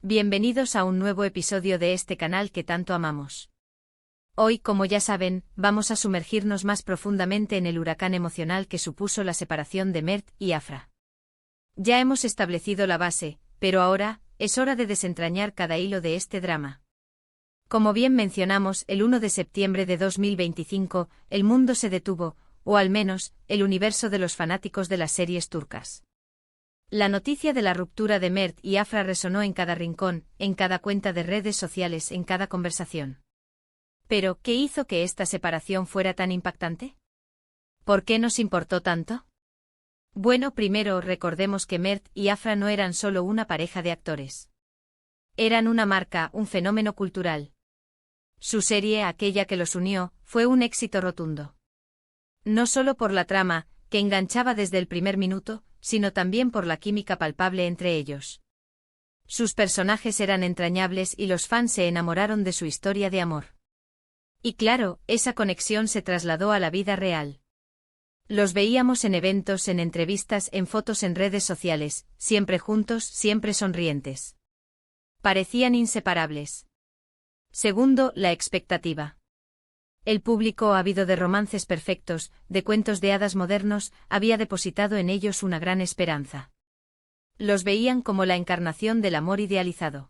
Bienvenidos a un nuevo episodio de este canal que tanto amamos. Hoy, como ya saben, vamos a sumergirnos más profundamente en el huracán emocional que supuso la separación de Mert y Afra. Ya hemos establecido la base, pero ahora, es hora de desentrañar cada hilo de este drama. Como bien mencionamos, el 1 de septiembre de 2025, el mundo se detuvo, o al menos, el universo de los fanáticos de las series turcas. La noticia de la ruptura de Mert y Afra resonó en cada rincón, en cada cuenta de redes sociales, en cada conversación. Pero, ¿qué hizo que esta separación fuera tan impactante? ¿Por qué nos importó tanto? Bueno, primero recordemos que Mert y Afra no eran solo una pareja de actores. Eran una marca, un fenómeno cultural. Su serie, aquella que los unió, fue un éxito rotundo. No solo por la trama, que enganchaba desde el primer minuto, sino también por la química palpable entre ellos. Sus personajes eran entrañables y los fans se enamoraron de su historia de amor. Y claro, esa conexión se trasladó a la vida real. Los veíamos en eventos, en entrevistas, en fotos en redes sociales, siempre juntos, siempre sonrientes. Parecían inseparables. Segundo, la expectativa. El público ávido de romances perfectos, de cuentos de hadas modernos, había depositado en ellos una gran esperanza. Los veían como la encarnación del amor idealizado.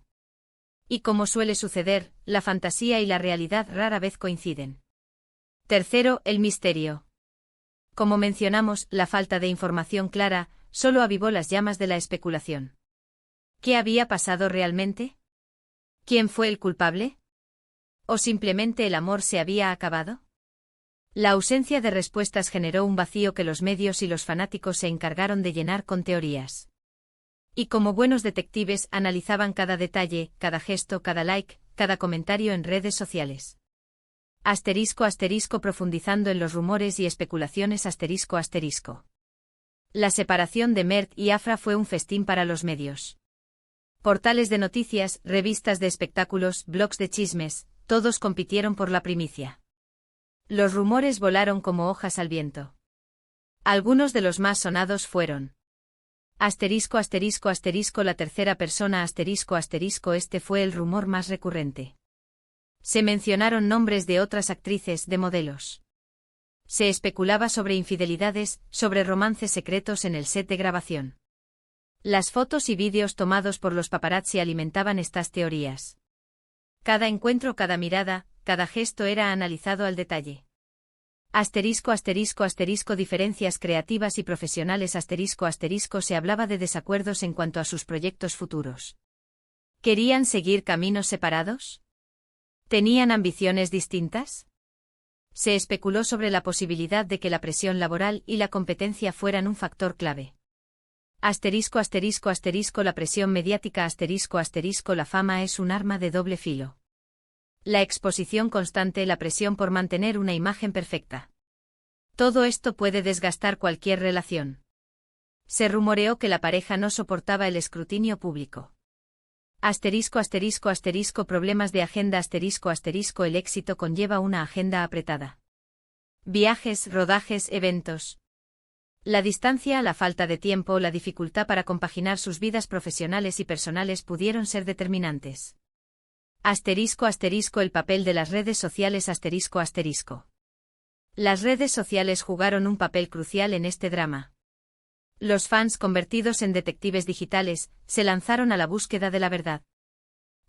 Y como suele suceder, la fantasía y la realidad rara vez coinciden. Tercero, el misterio. Como mencionamos, la falta de información clara solo avivó las llamas de la especulación. ¿Qué había pasado realmente? ¿Quién fue el culpable? ¿O simplemente el amor se había acabado? La ausencia de respuestas generó un vacío que los medios y los fanáticos se encargaron de llenar con teorías. Y como buenos detectives analizaban cada detalle, cada gesto, cada like, cada comentario en redes sociales. *** profundizando en los rumores y especulaciones ***. La separación de Mert y Afra fue un festín para los medios. Portales de noticias, revistas de espectáculos, blogs de chismes, todos compitieron por la primicia. Los rumores volaron como hojas al viento. Algunos de los más sonados fueron ***, la tercera persona ***, este fue el rumor más recurrente. Se mencionaron nombres de otras actrices, de modelos. Se especulaba sobre infidelidades, sobre romances secretos en el set de grabación. Las fotos y vídeos tomados por los paparazzi alimentaban estas teorías. Cada encuentro, cada mirada, cada gesto era analizado al detalle. ***, diferencias creativas y profesionales ***, se hablaba de desacuerdos en cuanto a sus proyectos futuros. ¿Querían seguir caminos separados? ¿Tenían ambiciones distintas? Se especuló sobre la posibilidad de que la presión laboral y la competencia fueran un factor clave. La presión mediática la fama es un arma de doble filo. La exposición constante, la presión por mantener una imagen perfecta. Todo esto puede desgastar cualquier relación. Se rumoreó que la pareja no soportaba el escrutinio público. Problemas de agenda el éxito conlleva una agenda apretada. Viajes, rodajes, eventos. La distancia, la falta de tiempo, la dificultad para compaginar sus vidas profesionales y personales pudieron ser determinantes. El papel de las redes sociales Las redes sociales jugaron un papel crucial en este drama. Los fans, convertidos en detectives digitales, se lanzaron a la búsqueda de la verdad.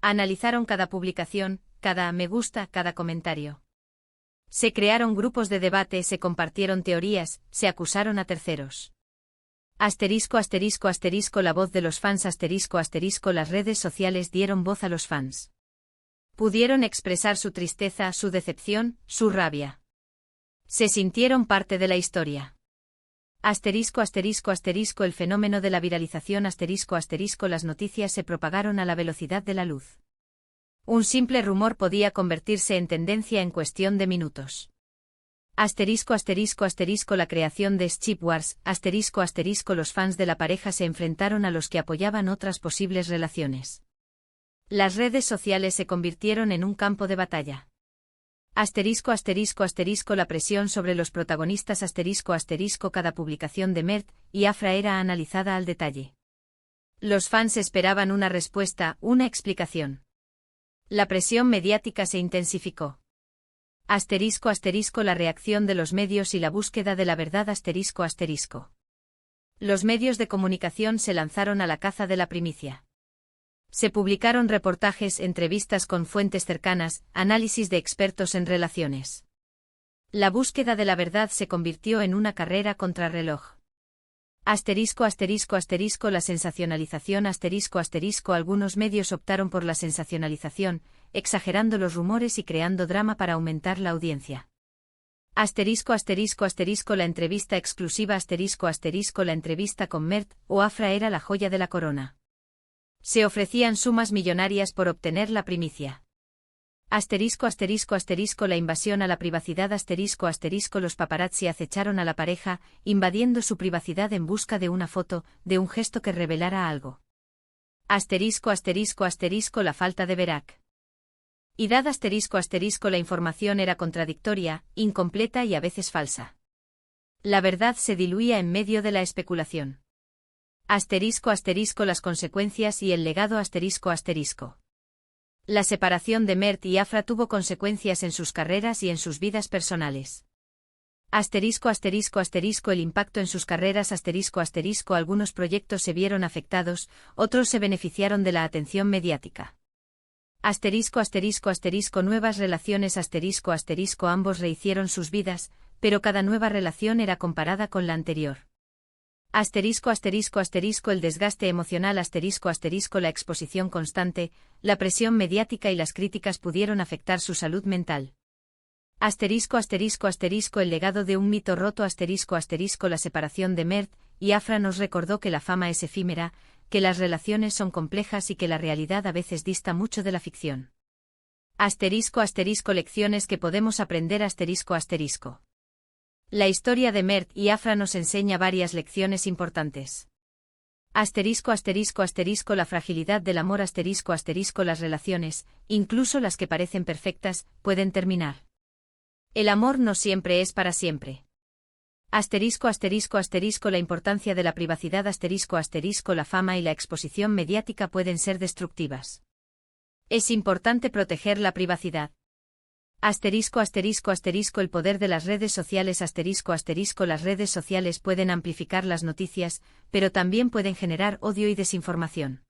Analizaron cada publicación, cada me gusta, cada comentario. Se crearon grupos de debate, se compartieron teorías, se acusaron a terceros. La voz de los fans las redes sociales dieron voz a los fans. Pudieron expresar su tristeza, su decepción, su rabia. Se sintieron parte de la historia. El fenómeno de la viralización las noticias se propagaron a la velocidad de la luz. Un simple rumor podía convertirse en tendencia en cuestión de minutos. La creación de Ship Wars, los fans de la pareja se enfrentaron a los que apoyaban otras posibles relaciones. Las redes sociales se convirtieron en un campo de batalla. La presión sobre los protagonistas cada publicación de Mert y Afra era analizada al detalle. Los fans esperaban una respuesta, una explicación. La presión mediática se intensificó. ***, la reacción de los medios y la búsqueda de la verdad ***. Los medios de comunicación se lanzaron a la caza de la primicia. Se publicaron reportajes, entrevistas con fuentes cercanas, análisis de expertos en relaciones. La búsqueda de la verdad se convirtió en una carrera contrarreloj. ***, la sensacionalización algunos medios optaron por la sensacionalización, exagerando los rumores y creando drama para aumentar la audiencia. ***, la entrevista exclusiva la entrevista con Mert o Afra era la joya de la corona. Se ofrecían sumas millonarias por obtener la primicia. La invasión a la privacidad los paparazzi acecharon a la pareja, invadiendo su privacidad en busca de una foto, de un gesto que revelara algo. La falta de verac. Y dad la información era contradictoria, incompleta y a veces falsa. La verdad se diluía en medio de la especulación. Las consecuencias y el legado La separación de Mert y Afra tuvo consecuencias en sus carreras y en sus vidas personales. El impacto en sus carreras algunos proyectos se vieron afectados, otros se beneficiaron de la atención mediática. Nuevas relaciones ambos rehicieron sus vidas, pero cada nueva relación era comparada con la anterior. El desgaste emocional la exposición constante, la presión mediática y las críticas pudieron afectar su salud mental. El legado de un mito roto la separación de Mert y Afra nos recordó que la fama es efímera, que las relaciones son complejas y que la realidad a veces dista mucho de la ficción. Lecciones que podemos aprender La historia de Mert y Afra nos enseña varias lecciones importantes. La fragilidad del amor las relaciones, incluso las que parecen perfectas, pueden terminar. El amor no siempre es para siempre. La importancia de la privacidad la fama y la exposición mediática pueden ser destructivas. Es importante proteger la privacidad. El poder de las redes sociales las redes sociales pueden amplificar las noticias, pero también pueden generar odio y desinformación.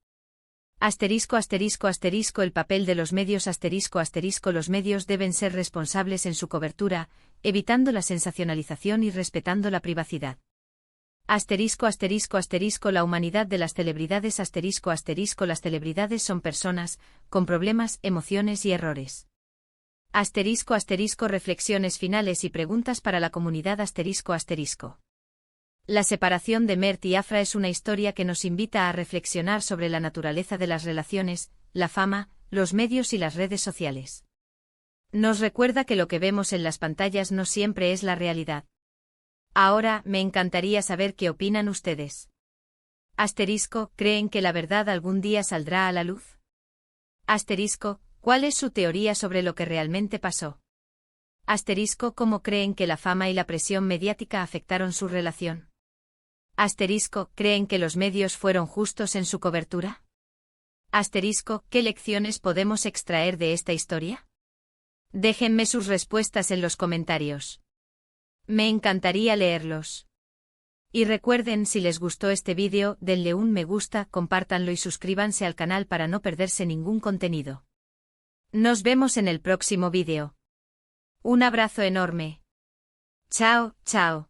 El papel de los medios los medios deben ser responsables en su cobertura, evitando la sensacionalización y respetando la privacidad. La humanidad de las celebridades las celebridades son personas, con problemas, emociones y errores. Reflexiones finales y preguntas para la comunidad La separación de Mert y Afra es una historia que nos invita a reflexionar sobre la naturaleza de las relaciones, la fama, los medios y las redes sociales. Nos recuerda que lo que vemos en las pantallas no siempre es la realidad. Ahora, me encantaría saber qué opinan ustedes. ¿Creen que la verdad algún día saldrá a la luz? ¿Cuál es su teoría sobre lo que realmente pasó? ¿Cómo creen que la fama y la presión mediática afectaron su relación? ¿Creen que los medios fueron justos en su cobertura? ¿Qué lecciones podemos extraer de esta historia? Déjenme sus respuestas en los comentarios. Me encantaría leerlos. Y recuerden, si les gustó este vídeo, denle un me gusta, compártanlo y suscríbanse al canal para no perderse ningún contenido. Nos vemos en el próximo vídeo. Un abrazo enorme. Chao, chao.